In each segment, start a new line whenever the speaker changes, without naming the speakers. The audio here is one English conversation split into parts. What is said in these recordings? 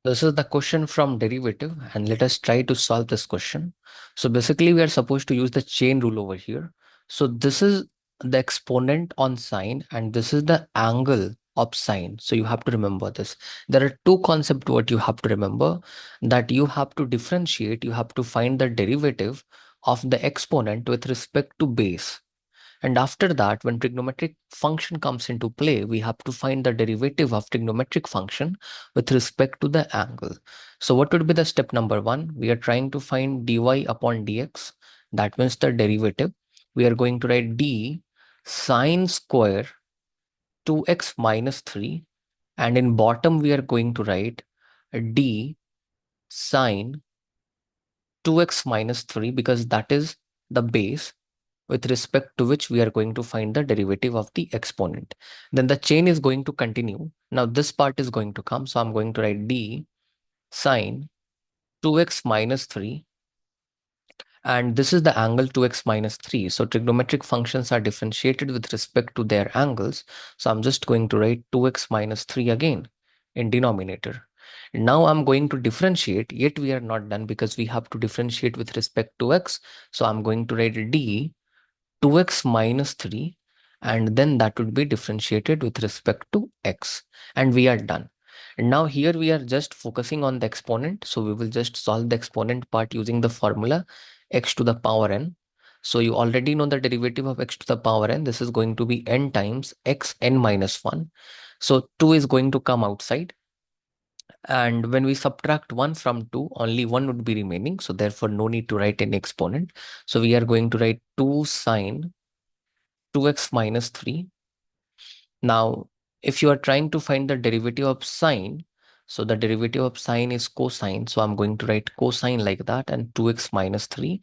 This is the question from derivative, and let us try to solve this question. So basically, we are supposed to use the chain rule over here. So this is the exponent on sine, and this is the angle of sine. So you have to remember this. There are two concepts what you have to remember, that you have to differentiate, you have to find the derivative of the exponent with respect to base. And after that, when trigonometric function comes into play, we have to find the derivative of trigonometric function with respect to the angle. So what would be the step number one? We are trying to find dy upon dx. That means the derivative. We are going to write d sine square 2x minus 3. And in bottom, we are going to write d sine 2x minus 3 because that is the base with respect to which we are going to find the derivative of the exponent. Then the chain is going to continue. Now this part is going to come. So I'm going to write d sine 2x minus 3. And this is the angle 2x minus 3. So trigonometric functions are differentiated with respect to their angles. So I'm just going to write 2x minus 3 again in denominator. Now I'm going to differentiate, yet we are not done because we have to differentiate with respect to x. So I'm going to write d 2x minus 3, and then that would be differentiated with respect to x, and we are done. And now here we are just focusing on the exponent, so we will just solve the exponent part using the formula x to the power n. So you already know the derivative of x to the power n. This is going to be n times x n minus 1. So 2 is going to come outside, and when we subtract 1 from 2, only 1 would be remaining. So therefore, no need to write any exponent. So we are going to write 2 sine 2x minus 3. Now, if you are trying to find the derivative of sine, so the derivative of sine is cosine. So I'm going to write cosine like that and 2x minus 3.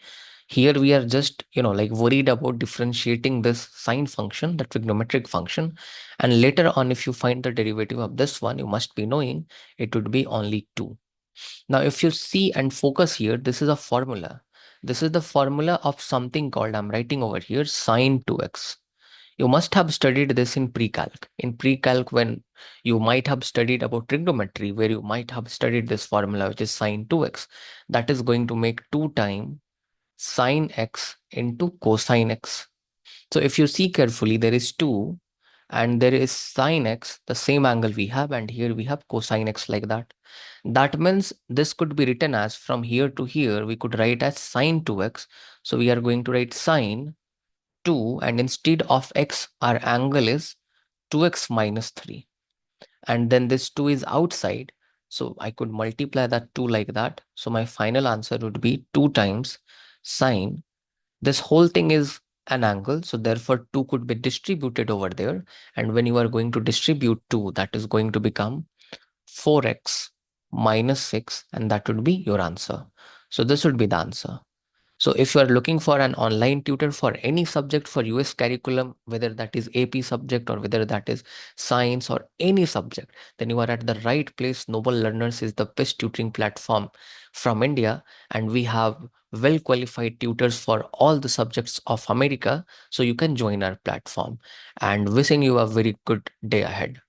Here we are just, like worried about differentiating this sine function, the trigonometric function. And later on, if you find the derivative of this one, you must be knowing it would be only 2. Now, if you see and focus here, this is a formula. This is the formula of something called, I'm writing over here, sine 2x. You must have studied this in pre-calc. In pre-calc, when you might have studied about trigonometry, where you might have studied this formula, which is sine 2x. That is going to make 2 times sine x into cosine x. So if you see carefully, there is 2 and there is sine x, the same angle we have, and here we have cosine x like that. That means this could be written as from here to here, we could write as sine 2x. So we are going to write sine 2, and instead of x, our angle is 2x minus 3. And then this 2 is outside. So I could multiply that 2 like that. So my final answer would be 2 times sine. This whole thing is an angle. So therefore 2 could be distributed over there. And when you are going to distribute 2, that is going to become 4x minus 6. And that would be your answer. So this would be the answer. So if you are looking for an online tutor for any subject for US curriculum, whether that is AP subject or whether that is science or any subject, then you are at the right place. Noble Learners is the best tutoring platform from India, and we have well qualified tutors for all the subjects of America. So you can join our platform, and wishing you a very good day ahead.